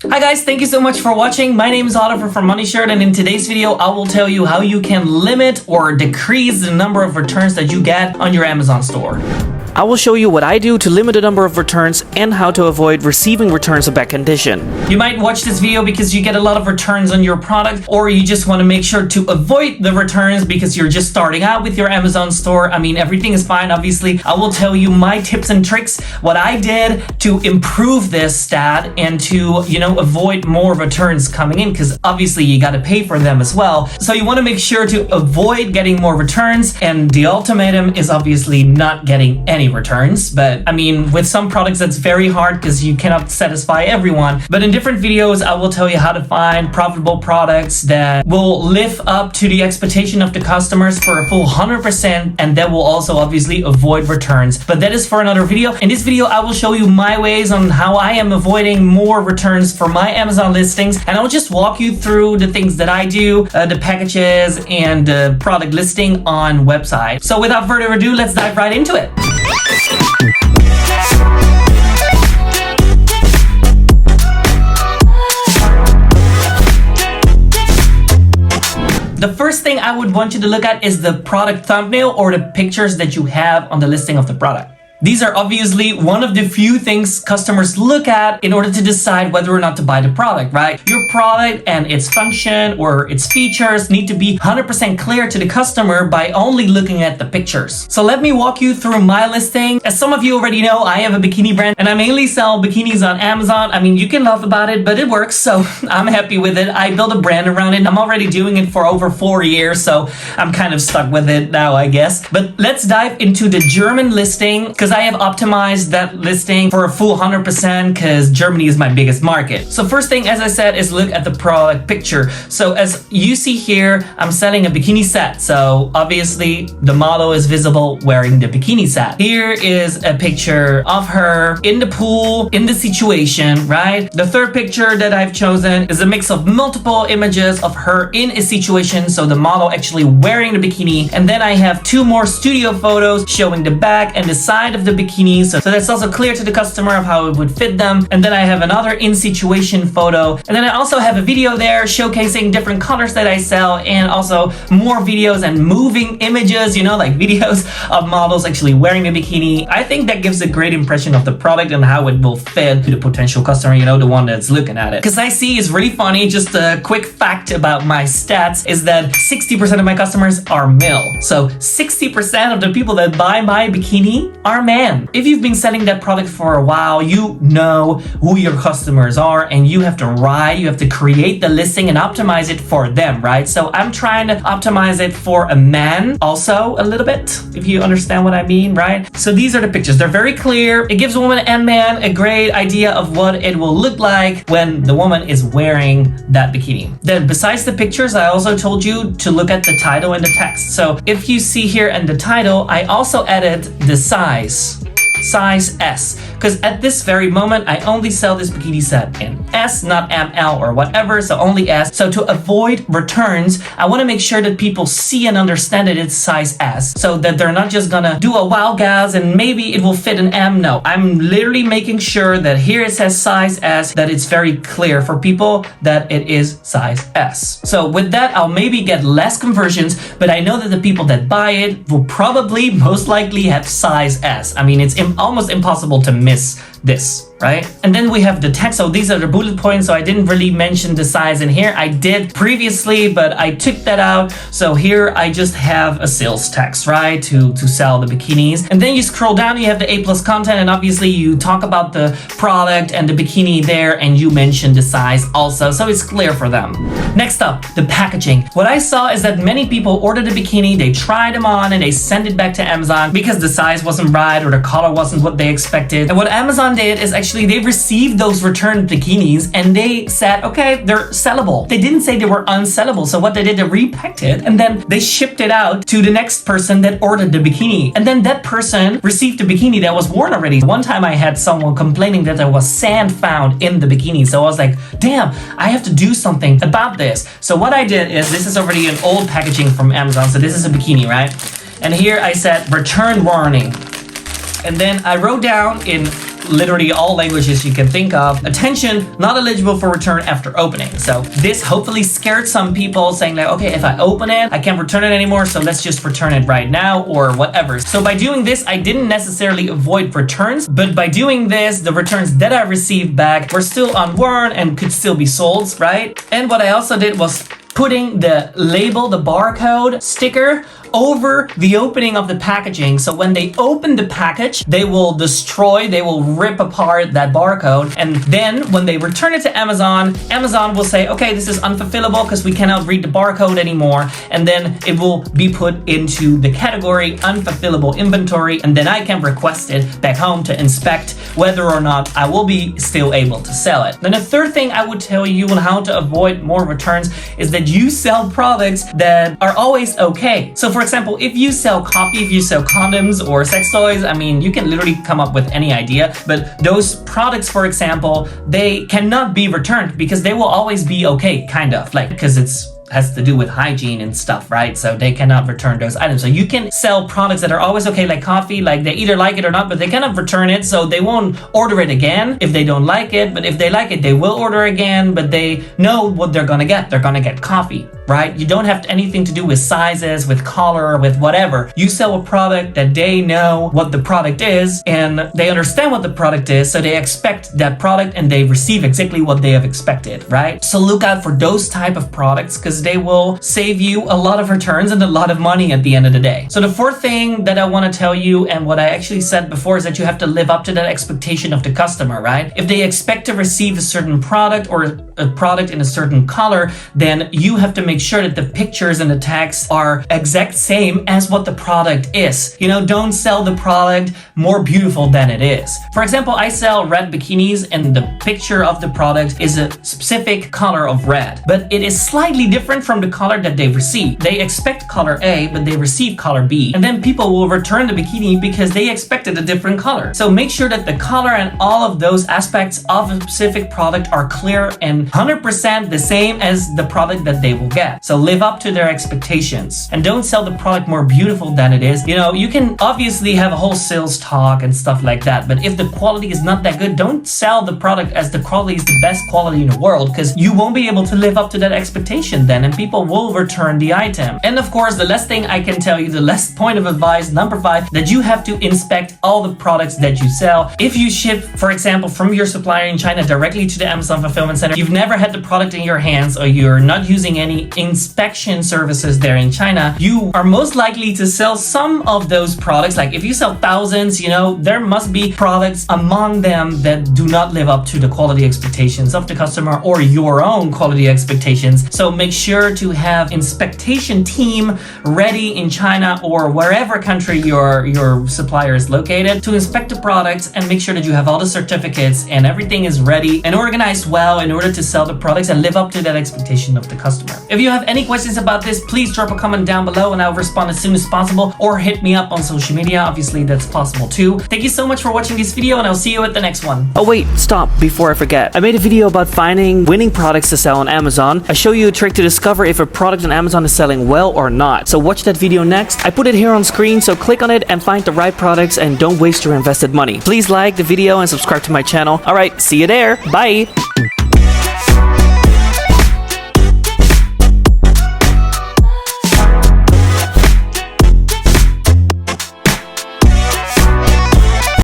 Hi guys, thank you so much for watching. My name is Oliver from MoneyShirt, and in today's video I will tell you how you can limit or decrease the number of returns that you get on your Amazon store. I will show you what I do to limit the number of returns and how to avoid receiving returns of bad condition. You might watch this video because you get a lot of returns on your product, or you just want to make sure to avoid the returns because you're just starting out with your Amazon store. I mean, everything is fine, obviously. I will tell you my tips and tricks, what I did to improve this stat and to, avoid more returns coming in, because obviously you got to pay for them as well. So you want to make sure to avoid getting more returns, and the ultimatum is obviously not getting any returns. But I mean, with some products that's very hard because you cannot satisfy everyone. But in different videos I will tell you how to find profitable products that will live up to the expectation of the customers for a full 100%, and that will also obviously avoid returns. But that is for another video. In this video I will show you my ways on how I am avoiding more returns for my Amazon listings, and I'll just walk you through the things that I do, the packages and the product listing on website. So without further ado, let's dive right into it. The first thing I would want you to look at is the product thumbnail or the pictures that you have on the listing of the product. These are obviously one of the few things customers look at in order to decide whether or not to buy the product, right? Your product and its function or its features need to be 100% clear to the customer by only looking at the pictures. So let me walk you through my listing. As some of you already know, I have a bikini brand and I mainly sell bikinis on Amazon. I mean, you can laugh about it, but it works, so I'm happy with it. I built a brand around it. I'm already doing it for over 4 years, so I'm kind of stuck with it now, I guess. But let's dive into the German listing, because I have optimized that listing for a full 100% because Germany is my biggest market. So first thing, as I said, is look at the product picture. So as you see here, I'm selling a bikini set. So obviously the model is visible wearing the bikini set. Here is a picture of her in the pool, in the situation, right? The third picture that I've chosen is a mix of multiple images of her in a situation. So the model actually wearing the bikini. And then I have 2 more studio photos showing the back and the side of the bikini. So that's also clear to the customer of how it would fit them. And then I have another in-situation photo. And then I also have a video there showcasing different colors that I sell, and also more videos and moving images, like videos of models actually wearing the bikini. I think that gives a great impression of the product and how it will fit to the potential customer, the one that's looking at it. Because I see it's really funny, just a quick fact about my stats is that 60% of my customers are male. So 60% of the people that buy my bikini are men. If you've been selling that product for a while, you know who your customers are, and you have to create the listing and optimize it for them, right? So I'm trying to optimize it for a man also a little bit, if you understand what I mean, right? So these are the pictures. They're very clear. It gives woman and man a great idea of what it will look like when the woman is wearing that bikini. Then besides the pictures, I also told you to look at the title and the text. So if you see here in the title, I also added the size S, because at this very moment I only sell this bikini set in S, not ML or whatever, so only S. So to avoid returns, I want to make sure that people see and understand that it's size S, so that they're not just gonna do a wow guys and maybe it will fit an M. No, I'm literally making sure that here it says size S, that it's very clear for people that it is size S. So with that, I'll maybe get less conversions, but I know that the people that buy it will probably most likely have size S. I mean, it's almost impossible to miss this, right? And then we have the text. So these are the bullet points. So I didn't really mention the size in here. I did previously, but I took that out. So here I just have a sales text, right? To sell the bikinis. And then you scroll down, you have the A+ content, and obviously you talk about the product and the bikini there, and you mention the size also. So it's clear for them. Next up, the packaging. What I saw is that many people ordered a bikini, they tried them on, and they sent it back to Amazon because the size wasn't right or the color wasn't what they expected. And what Amazon did is actually they received those returned bikinis and they said, okay, they're sellable. They didn't say they were unsellable. So what they did, they repacked it and then they shipped it out to the next person that ordered the bikini. And then that person received a bikini that was worn already. One time I had someone complaining that there was sand found in the bikini. So I was like, damn, I have to do something about this. So what I did is, this is already an old packaging from Amazon. So this is a bikini, right? And here I said return warning. And then I wrote down in literally all languages you can think of. Attention, not eligible for return after opening. So this hopefully scared some people, saying like, okay, if I open it, I can't return it anymore, so let's just return it right now or whatever. So by doing this, I didn't necessarily avoid returns, but by doing this, the returns that I received back were still unworn and could still be sold, right? And what I also did was putting the label, the barcode sticker over the opening of the packaging. So when they open the package, they will rip apart that barcode. And then when they return it to Amazon, Amazon will say, okay, this is unfulfillable because we cannot read the barcode anymore. And then it will be put into the category unfulfillable inventory. And then I can request it back home to inspect whether or not I will be still able to sell it. Then the third thing I would tell you on how to avoid more returns is that you sell products that are always okay. So for example, if you sell coffee, if you sell condoms or sex toys, I mean, you can literally come up with any idea, but those products, for example, they cannot be returned because they will always be okay, kind of, like, because it's has to do with hygiene and stuff, right? So they cannot return those items. So you can sell products that are always okay, like coffee, like they either like it or not, but they cannot return it, so they won't order it again if they don't like it. But if they like it, they will order again, but they know what they're gonna get. They're gonna get coffee, right? You don't have anything to do with sizes, with color, with whatever. You sell a product that they know what the product is and they understand what the product is, so they expect that product and they receive exactly what they have expected, right? So look out for those type of products because they will save you a lot of returns and a lot of money at the end of the day. So the fourth thing that I want to tell you, and what I actually said before, is that you have to live up to that expectation of the customer, right? If they expect to receive a certain product or a product in a certain color, then you have to make sure that the pictures and the text are exact same as what the product is. You know, don't sell the product more beautiful than it is. For example, I sell red bikinis and the picture of the product is a specific color of red, but it is slightly different from the color that they receive. They expect color A, but they receive color B. And then people will return the bikini because they expected a different color. So make sure that the color and all of those aspects of a specific product are clear and 100% the same as the product that they will get. So live up to their expectations and don't sell the product more beautiful than it is. You know, you can obviously have a whole sales talk and stuff like that, but if the quality is not that good, don't sell the product as the quality is the best quality in the world, because you won't be able to live up to that expectation then, and people will return the item. And of course, the last thing I can tell you, the last point of advice, number 5, that you have to inspect all the products that you sell. If you ship, for example, from your supplier in China directly to the Amazon fulfillment center, you've never had the product in your hands, or you're not using any inspection services there in China, you are most likely to sell some of those products. Like if you sell thousands, you know, there must be products among them that do not live up to the quality expectations of the customer or your own quality expectations. So make sure to have inspection team ready in China or wherever country your supplier is located to inspect the products and make sure that you have all the certificates and everything is ready and organized well in order to sell the products and live up to that expectation of the customer. If you have any questions about this, please drop a comment down below and I'll respond as soon as possible, or hit me up on social media. Obviously, that's possible too. Thank you so much for watching this video and I'll see you at the next one. Oh wait, stop, before I forget. I made a video about finding winning products to sell on Amazon. I show you a trick to discover if a product on Amazon is selling well or not. So watch that video next. I put it here on screen, so click on it and find the right products and don't waste your invested money. Please like the video and subscribe to my channel. Alright, see you there. Bye!